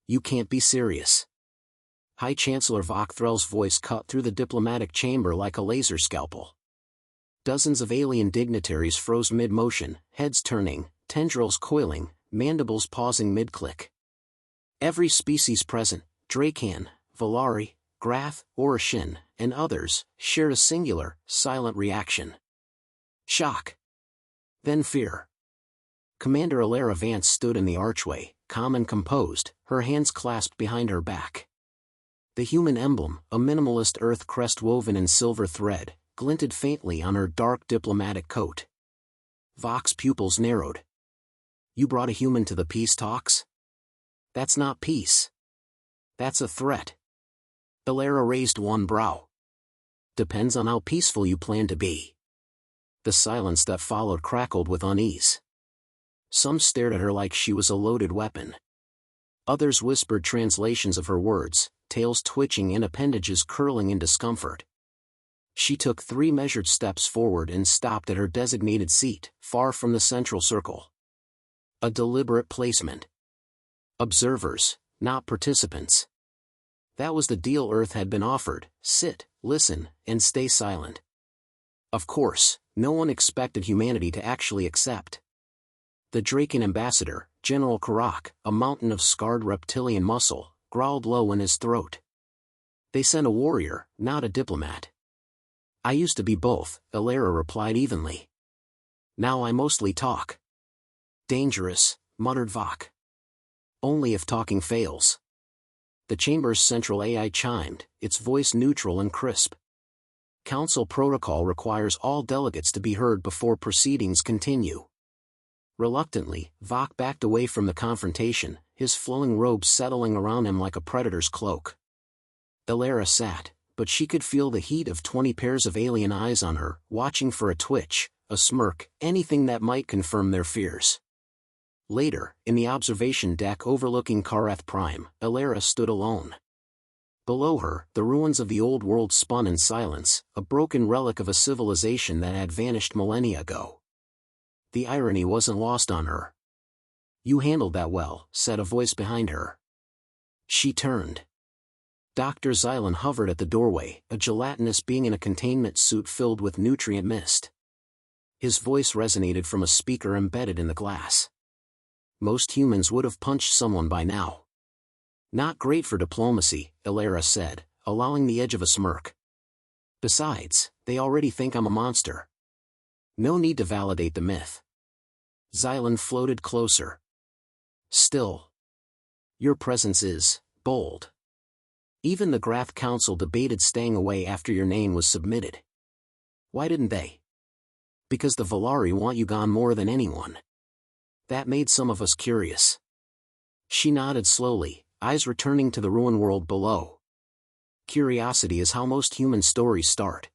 You can't be serious. High Chancellor Vokthrel's voice cut through the diplomatic chamber like a laser scalpel. Dozens of alien dignitaries froze mid-motion, heads turning, tendrils coiling, mandibles pausing mid-click. Every species present, Dracan, Valari, Grath, Oroshin, and others, shared a singular, silent reaction. Shock. Then fear. Commander Elara Vance stood in the archway, calm and composed, her hands clasped behind her back. The human emblem, a minimalist earth crest woven in silver thread, glinted faintly on her dark diplomatic coat. Vok's pupils narrowed. You brought a human to the peace talks? That's not peace. That's a threat. Elara raised one brow. Depends on how peaceful you plan to be. The silence that followed crackled with unease. Some stared at her like she was a loaded weapon. Others whispered translations of her words, tails twitching and appendages curling in discomfort. She took 3 measured steps forward and stopped at her designated seat, far from the central circle. A deliberate placement. Observers, not participants. That was the deal Earth had been offered: sit, listen, and stay silent. Of course, no one expected humanity to actually accept. The Draken ambassador, General Karak, a mountain of scarred reptilian muscle, growled low in his throat. They sent a warrior, not a diplomat. I used to be both, Elara replied evenly. Now I mostly talk. Dangerous, muttered Vok. Only if talking fails. The chamber's central AI chimed, its voice neutral and crisp. Council protocol requires all delegates to be heard before proceedings continue. Reluctantly, Vok backed away from the confrontation, his flowing robes settling around him like a predator's cloak. Elara sat, but she could feel the heat of 20 pairs of alien eyes on her, watching for a twitch, a smirk, anything that might confirm their fears. Later, in the observation deck overlooking Karath Prime, Elara stood alone. Below her, the ruins of the old world spun in silence, a broken relic of a civilization that had vanished millennia ago. The irony wasn't lost on her. You handled that well, said a voice behind her. She turned. Dr. Xylan hovered at the doorway, a gelatinous being in a containment suit filled with nutrient mist. His voice resonated from a speaker embedded in the glass. Most humans would have punched someone by now. Not great for diplomacy, Elara said, allowing the edge of a smirk. Besides, they already think I'm a monster. No need to validate the myth. Xylan floated closer. Still. Your presence is bold. Even the Grath Council debated staying away after your name was submitted. Why didn't they? Because the Valari want you gone more than anyone. That made some of us curious. She nodded slowly, eyes returning to the ruin world below. Curiosity is how most human stories start.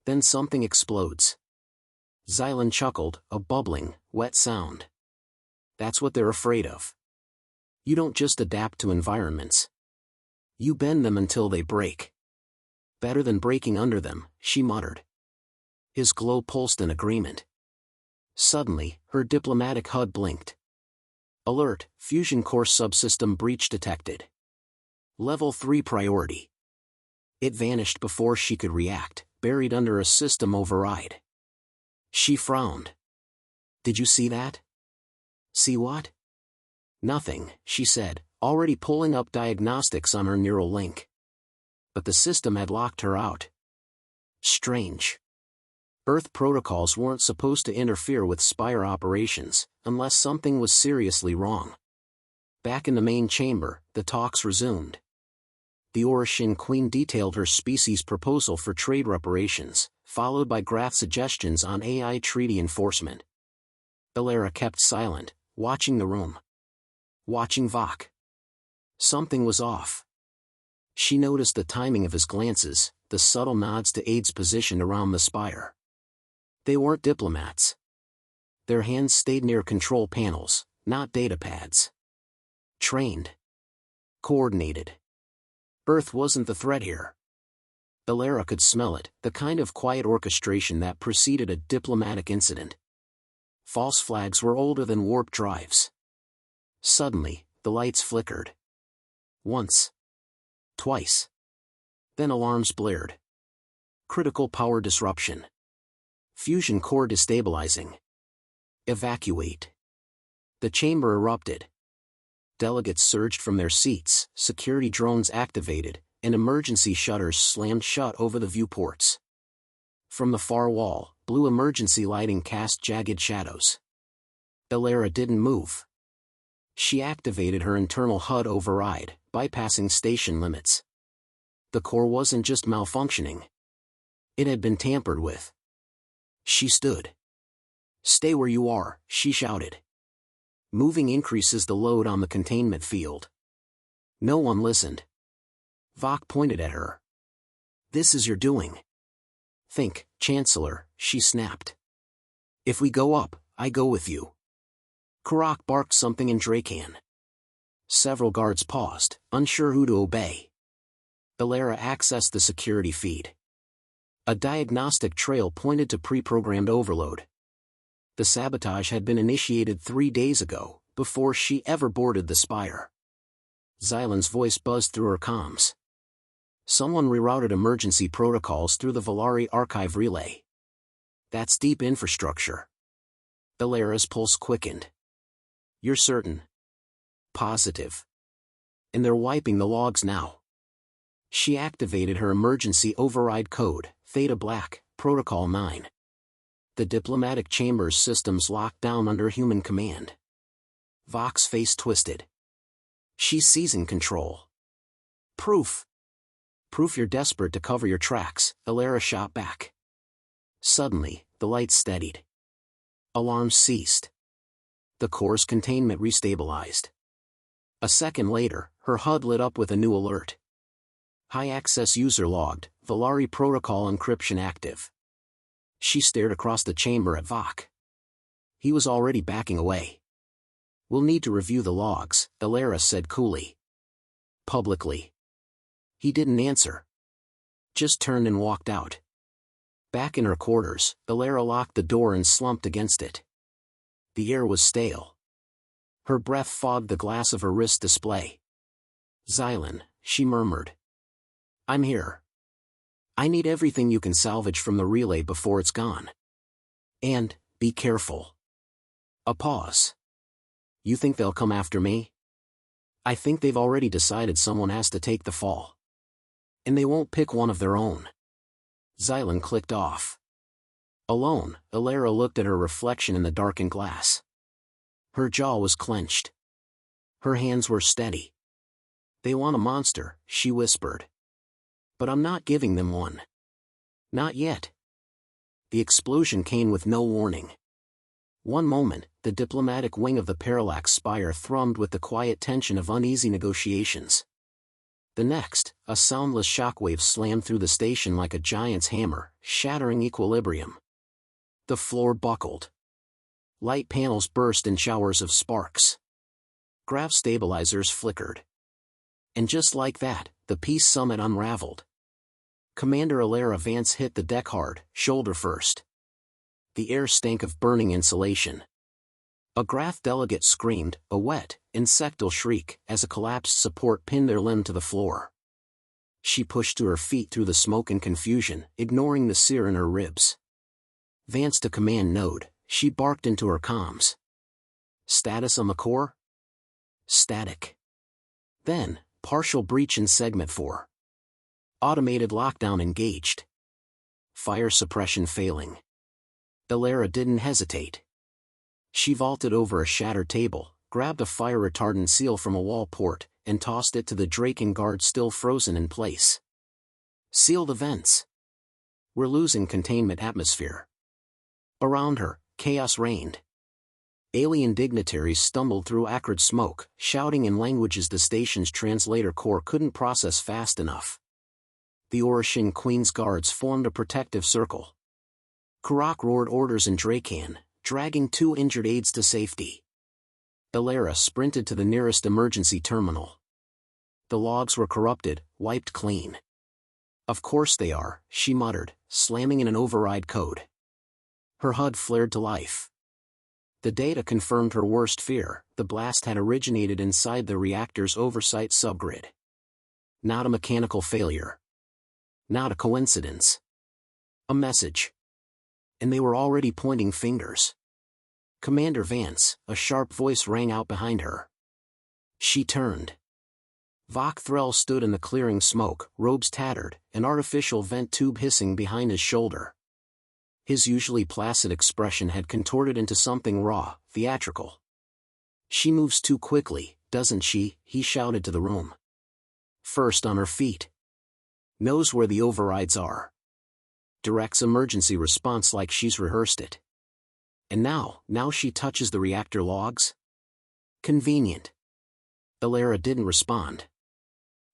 Then something explodes. Xylan chuckled, a bubbling, wet sound. That's what they're afraid of. You don't just adapt to environments. You bend them until they break. Better than breaking under them, she muttered. His glow pulsed in agreement. Suddenly, her diplomatic HUD blinked. Alert, fusion core subsystem breach detected. Level 3 priority. It vanished before she could react, buried under a system override. She frowned. Did you see that? See what? Nothing, she said, already pulling up diagnostics on her neural link. But the system had locked her out. Strange. Earth protocols weren't supposed to interfere with Spire operations, unless something was seriously wrong. Back in the main chamber, the talks resumed. The Oroshin Queen detailed her species' proposal for trade reparations, followed by Grath's suggestions on AI treaty enforcement. Elara kept silent, watching the room. Watching Vok. Something was off. She noticed the timing of his glances, the subtle nods to aides positioned around the spire. They weren't diplomats. Their hands stayed near control panels, not data pads. Trained. Coordinated. Earth wasn't the threat here. Elara could smell it, the kind of quiet orchestration that preceded a diplomatic incident. False flags were older than warp drives. Suddenly, the lights flickered. Once. Twice. Then alarms blared. Critical power disruption. Fusion core destabilizing. Evacuate. The chamber erupted. Delegates surged from their seats, security drones activated, and emergency shutters slammed shut over the viewports. From the far wall, blue emergency lighting cast jagged shadows. Elara didn't move. She activated her internal HUD override, bypassing station limits. The core wasn't just malfunctioning. It had been tampered with. She stood. "Stay where you are," she shouted. "Moving increases the load on the containment field." No one listened. Vok pointed at her. "This is your doing." "Think, Chancellor," she snapped. "If we go up, I go with you." Karak barked something in Dracan. Several guards paused, unsure who to obey. Elara accessed the security feed. A diagnostic trail pointed to pre-programmed overload. The sabotage had been initiated 3 days ago, before she ever boarded the Spire. Xylan's voice buzzed through her comms. Someone rerouted emergency protocols through the Valari archive relay. That's deep infrastructure. Elara's pulse quickened. "You're certain?" "Positive. And they're wiping the logs now." She activated her emergency override code, Theta Black, Protocol 9. The diplomatic chamber's systems locked down under human command. Vok's face twisted. "She's seizing control." "Proof." "Proof you're desperate to cover your tracks," Elara shot back. Suddenly, the lights steadied. Alarms ceased. The core's containment restabilized. A second later, her HUD lit up with a new alert. High access user logged, Valari protocol encryption active. She stared across the chamber at Vok. He was already backing away. "We'll need to review the logs," Elara said coolly. "Publicly." He didn't answer. Just turned and walked out. Back in her quarters, Elara locked the door and slumped against it. The air was stale. Her breath fogged the glass of her wrist display. "Xylan," she murmured. "I'm here. I need everything you can salvage from the relay before it's gone. And, be careful." A pause. "You think they'll come after me?" "I think they've already decided someone has to take the fall. And they won't pick one of their own." Xylan clicked off. Alone, Elara looked at her reflection in the darkened glass. Her jaw was clenched. Her hands were steady. "They want a monster," she whispered. "But I'm not giving them one. Not yet." The explosion came with no warning. One moment, the diplomatic wing of the Parallax Spire thrummed with the quiet tension of uneasy negotiations. The next, a soundless shockwave slammed through the station like a giant's hammer, shattering equilibrium. The floor buckled. Light panels burst in showers of sparks. Grav stabilizers flickered. And just like that, the peace summit unraveled. Commander Elara Vance hit the deck hard, shoulder first. The air stank of burning insulation. A Grath delegate screamed, a wet, insectal shriek, as a collapsed support pinned their limb to the floor. She pushed to her feet through the smoke and confusion, ignoring the sear in her ribs. "Vance to command node," she barked into her comms. "Status on the core?" "Static." Then, partial breach in segment 4. Automated lockdown engaged. Fire suppression failing. Elara didn't hesitate. She vaulted over a shattered table, grabbed a fire retardant seal from a wall port, and tossed it to the Draken guard still frozen in place. "Seal the vents. We're losing containment atmosphere." Around her, chaos reigned. Alien dignitaries stumbled through acrid smoke, shouting in languages the station's translator core couldn't process fast enough. The Oroshin Queen's guards formed a protective circle. Karak roared orders in Dracan, dragging 2 injured aides to safety. Elara sprinted to the nearest emergency terminal. The logs were corrupted, wiped clean. "Of course they are," she muttered, slamming in an override code. Her HUD flared to life. The data confirmed her worst fear: the blast had originated inside the reactor's oversight subgrid. Not a mechanical failure. Not a coincidence. A message. And they were already pointing fingers. "Commander Vance," a sharp voice rang out behind her. She turned. Vok Threl stood in the clearing smoke, robes tattered, an artificial vent tube hissing behind his shoulder. His usually placid expression had contorted into something raw, theatrical. "She moves too quickly, doesn't she?" he shouted to the room. "First on her feet. Knows where the overrides are. Directs emergency response like she's rehearsed it. And now she touches the reactor logs? Convenient." Elara didn't respond.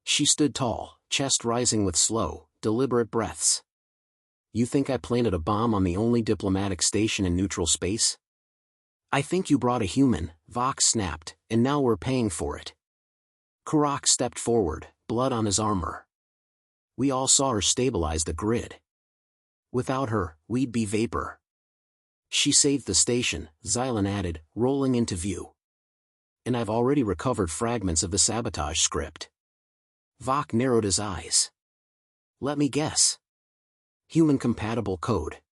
She stood tall, chest rising with slow, deliberate breaths. "You think I planted a bomb on the only diplomatic station in neutral space? I think you brought a human," Vok snapped, "and now we're paying for it." Karak stepped forward, blood on his armor. "We all saw her stabilize the grid. Without her, we'd be vapor." "She saved the station," Xylan added, rolling into view. "And I've already recovered fragments of the Sabotage script." Vok narrowed his eyes. "Let me guess. Human-compatible code."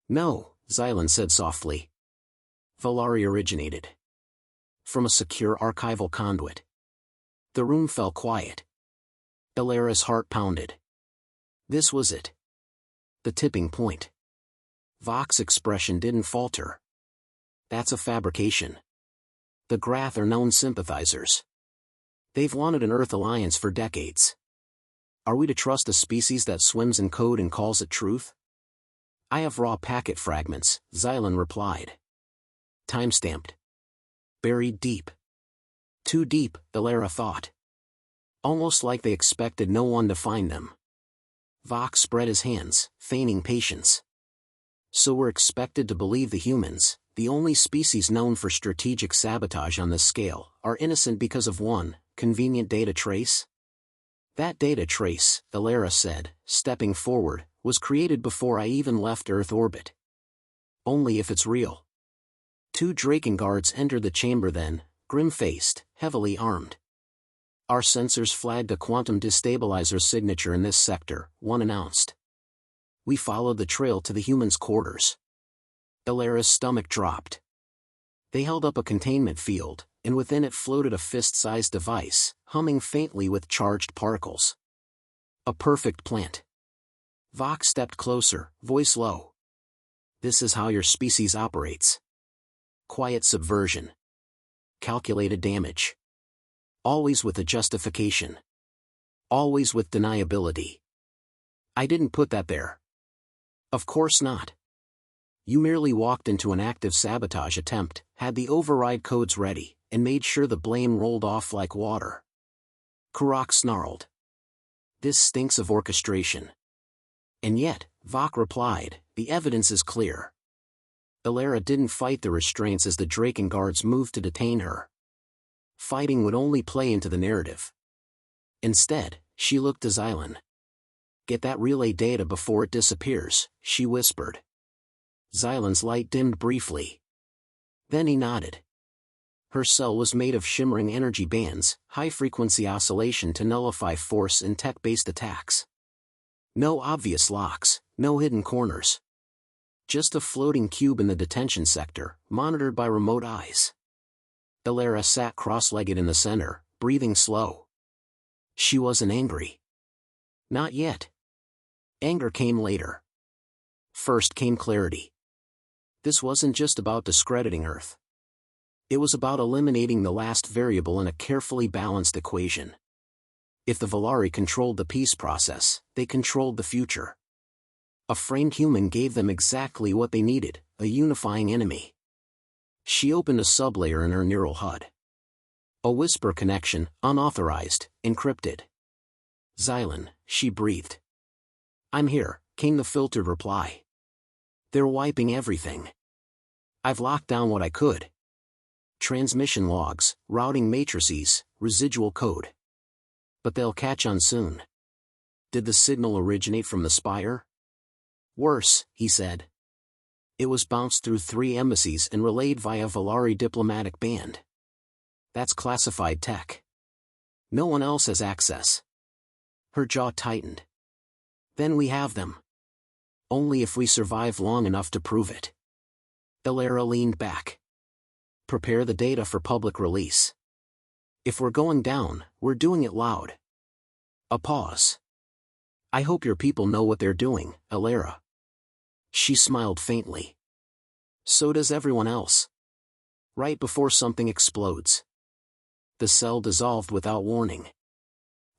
"No," Xylan said softly. "Valari originated. From a secure archival conduit." The room fell quiet. Elara's heart pounded. This was it. The tipping point. Vok's expression didn't falter. "That's a fabrication. The Grath are known sympathizers. They've wanted an Earth alliance for decades. Are we to trust a species that swims in code and calls it truth?" "I have raw packet fragments," Xylan replied. "Timestamped. Buried deep." Too deep, Elara thought. Almost like they expected no one to find them. Vok spread his hands, feigning patience. "So we're expected to believe the humans, the only species known for strategic sabotage on this scale, are innocent because of one convenient data trace?" "That data trace," Elara said, stepping forward, "was created before I even left Earth orbit. Only if it's real." Two Draken guards entered the chamber then, grim-faced, heavily armed. "Our sensors flagged a quantum destabilizer signature in this sector," one announced. "We followed the trail to the humans' quarters." Elara's stomach dropped. They held up a containment field, and within it floated a fist-sized device, humming faintly with charged particles. A perfect plant. Vok stepped closer, voice low. "This is how your species operates. Quiet subversion. Calculated damage. Always with a justification. Always with deniability." "I didn't put that there." "Of course not. You merely walked into an active sabotage attempt, had the override codes ready, and made sure the blame rolled off like water." Karak snarled. "This stinks of orchestration." "And yet," Vok replied, "the evidence is clear." Elara didn't fight the restraints as the Draken guards moved to detain her. Fighting would only play into the narrative. Instead, she looked to Xylan. "Get that relay data before it disappears," she whispered. Xylan's light dimmed briefly. Then he nodded. Her cell was made of shimmering energy bands, high-frequency oscillation to nullify force and tech-based attacks. No obvious locks, no hidden corners. Just a floating cube in the detention sector, monitored by remote eyes. Elara sat cross-legged in the center, breathing slow. She wasn't angry. Not yet. Anger came later. First came clarity. This wasn't just about discrediting Earth. It was about eliminating the last variable in a carefully balanced equation. If the Valari controlled the peace process, they controlled the future. A framed human gave them exactly what they needed, a unifying enemy. She opened a sublayer in her neural HUD. A whisper connection, unauthorized, encrypted. "Xylan," she breathed. "I'm here," came the filtered reply. "They're wiping everything. I've locked down what I could. Transmission logs, routing matrices, residual code. But they'll catch on soon." "Did the signal originate from the spire?" "Worse," he said. It was bounced through 3 embassies and relayed via Valari diplomatic band. That's classified tech. No one else has access. Her jaw tightened. Then we have them. Only if we survive long enough to prove it. Elara leaned back. Prepare the data for public release. If we're going down, we're doing it loud. A pause. I hope your people know what they're doing, Elara. She smiled faintly. So does everyone else. Right before something explodes. The cell dissolved without warning.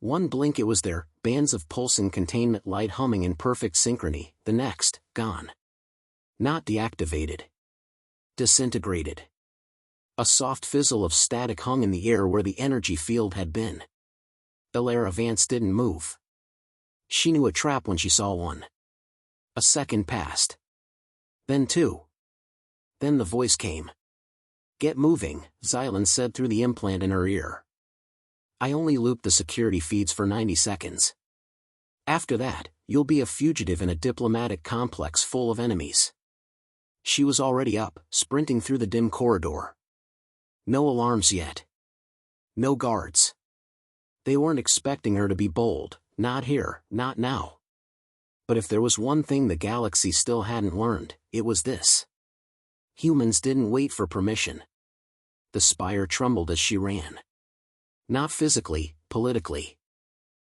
One blink it was there, bands of pulsing containment light humming in perfect synchrony, the next, gone. Not deactivated. Disintegrated. A soft fizzle of static hung in the air where the energy field had been. Elara Vance didn't move. She knew a trap when she saw one. A second passed. Then 2. Then the voice came. Get moving, Xylan said through the implant in her ear. I only looped the security feeds for 90 seconds. After that, you'll be a fugitive in a diplomatic complex full of enemies. She was already up, sprinting through the dim corridor. No alarms yet. No guards. They weren't expecting her to be bold, not here, not now. But if there was one thing the galaxy still hadn't learned, it was this. Humans didn't wait for permission. The spire trembled as she ran. Not physically, politically.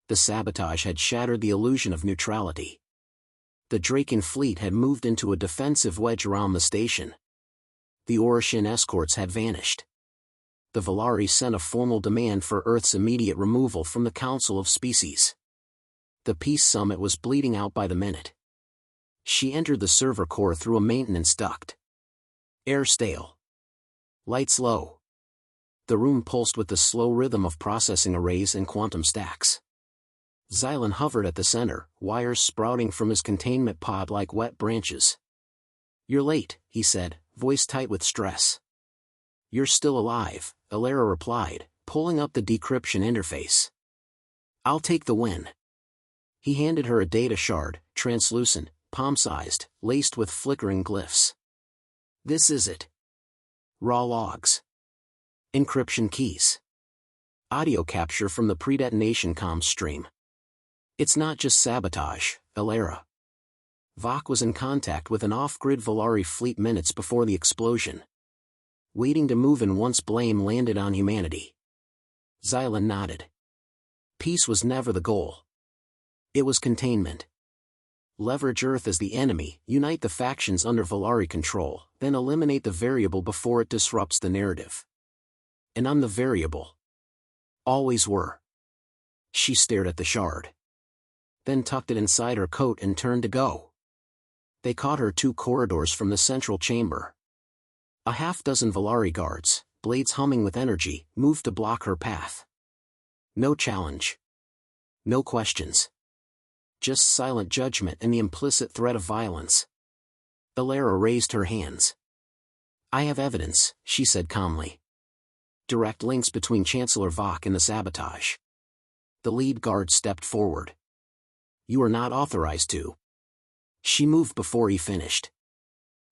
The sabotage had shattered the illusion of neutrality. The Draken fleet had moved into a defensive wedge around the station. The Orishan escorts had vanished. The Valari sent a formal demand for Earth's immediate removal from the Council of Species. The Peace Summit was bleeding out by the minute. She entered the server core through a maintenance duct. Air stale. Lights low. The room pulsed with the slow rhythm of processing arrays and quantum stacks. Xylan hovered at the center, wires sprouting from his containment pod like wet branches. You're late, he said, voice tight with stress. You're still alive, Elara replied, pulling up the decryption interface. I'll take the win. He handed her a data shard, translucent, palm-sized, laced with flickering glyphs. This is it. Raw logs. Encryption keys. Audio capture from the pre-detonation comms stream. It's not just sabotage, Elara. Vok was in contact with an off-grid Valari fleet minutes before the explosion. Waiting to move in once blame landed on humanity. Xylan nodded. Peace was never the goal. It was containment. Leverage Earth as the enemy, unite the factions under Valari control, then eliminate the variable before it disrupts the narrative. And I'm the variable. Always were. She stared at the shard. Then tucked it inside her coat and turned to go. They caught her 2 corridors from the central chamber. A half-dozen Valari guards, blades humming with energy, moved to block her path. No challenge. No questions. Just silent judgment and the implicit threat of violence. Elara raised her hands. I have evidence, she said calmly. Direct links between Chancellor Vok and the sabotage. The lead guard stepped forward. You are not authorized to. She moved before he finished.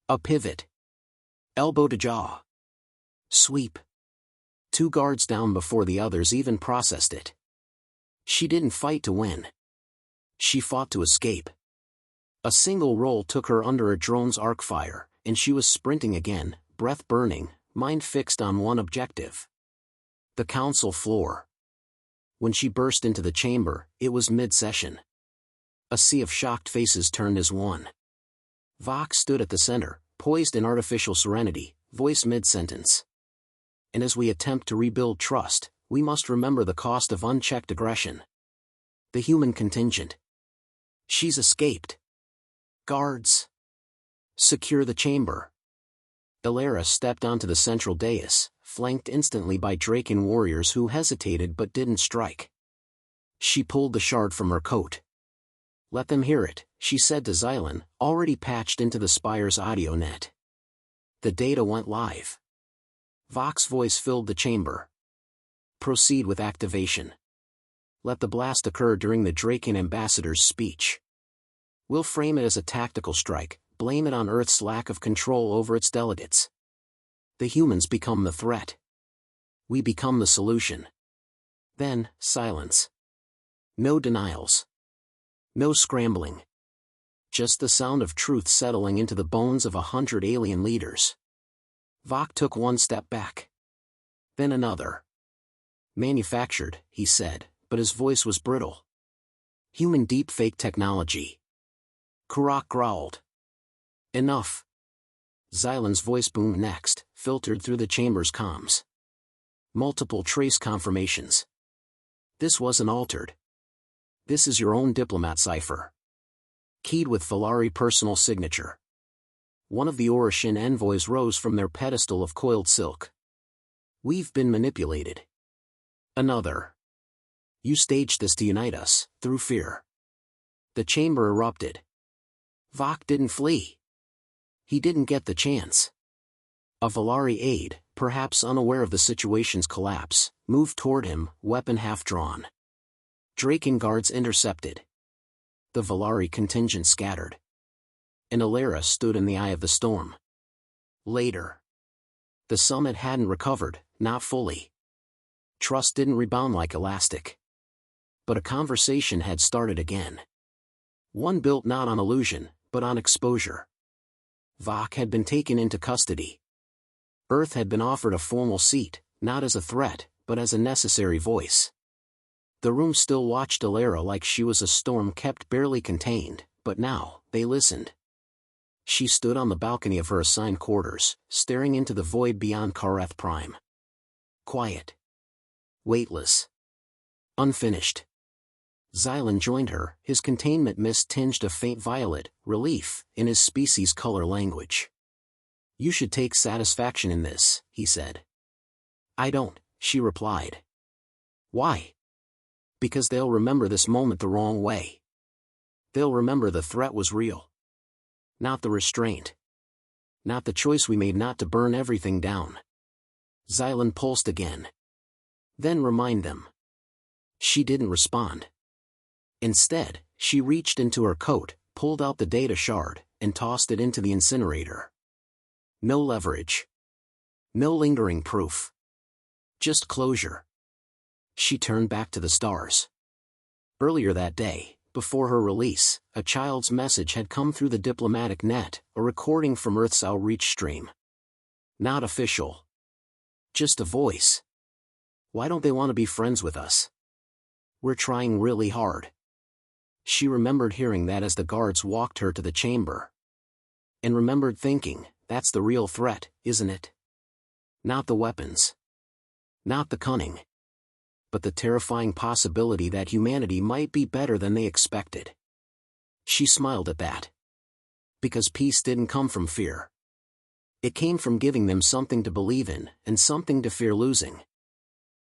A pivot. Elbow to jaw. Sweep. 2 guards down before the others even processed it. She didn't fight to win. She fought to escape. A single roll took her under a drone's arc fire, and she was sprinting again, breath burning, mind fixed on one objective. The council floor. When she burst into the chamber, it was mid-session. A sea of shocked faces turned as one. Vok stood at the center, poised in artificial serenity, voice mid-sentence. And as we attempt to rebuild trust, we must remember the cost of unchecked aggression. The human contingent. She's escaped. Guards. Secure the chamber. Elara stepped onto the central dais, flanked instantly by Draken warriors who hesitated but didn't strike. She pulled the shard from her coat. Let them hear it, she said to Xylan, already patched into the spire's audio net. The data went live. Vok's voice filled the chamber. Proceed with activation. Let the blast occur during the Draken ambassador's speech. We'll frame it as a tactical strike, blame it on Earth's lack of control over its delegates. The humans become the threat. We become the solution. Then, silence. No denials. No scrambling. Just the sound of truth settling into the bones of 100 alien leaders. Vok took one step back. Then another. Manufactured, he said, but his voice was brittle. Human deepfake technology. Karak growled. Enough. Xylan's voice boomed next, filtered through the chamber's comms. Multiple trace confirmations. This wasn't altered. This is your own diplomat cipher. Keyed with Valari personal signature. One of the Oroshin envoys rose from their pedestal of coiled silk. We've been manipulated. Another. You staged this to unite us, through fear. The chamber erupted. Vok didn't flee. He didn't get the chance. A Valari aide, perhaps unaware of the situation's collapse, moved toward him, weapon half-drawn. Draken guards intercepted. The Valari contingent scattered. And Elara stood in the eye of the storm. Later. The summit hadn't recovered, not fully. Trust didn't rebound like elastic. But a conversation had started again. One built not on illusion, but on exposure. Vok had been taken into custody. Earth had been offered a formal seat, not as a threat, but as a necessary voice. The room still watched Elara like she was a storm kept barely contained, but now, they listened. She stood on the balcony of her assigned quarters, staring into the void beyond Kareth Prime. Quiet. Weightless. Unfinished. Xylan joined her, his containment mist tinged a faint violet, relief, in his species color language. You should take satisfaction in this, he said. I don't, she replied. Why? Because they'll remember this moment the wrong way. They'll remember the threat was real. Not the restraint. Not the choice we made not to burn everything down. Xylan pulsed again. Then remind them. She didn't respond. Instead, she reached into her coat, pulled out the data shard, and tossed it into the incinerator. No leverage. No lingering proof. Just closure. She turned back to the stars. Earlier that day, before her release, a child's message had come through the diplomatic net, a recording from Earth's outreach stream. Not official. Just a voice. Why don't they want to be friends with us? We're trying really hard. She remembered hearing that as the guards walked her to the chamber. And remembered thinking, that's the real threat, isn't it? Not the weapons. Not the cunning. But the terrifying possibility that humanity might be better than they expected. She smiled at that. Because peace didn't come from fear. It came from giving them something to believe in, and something to fear losing.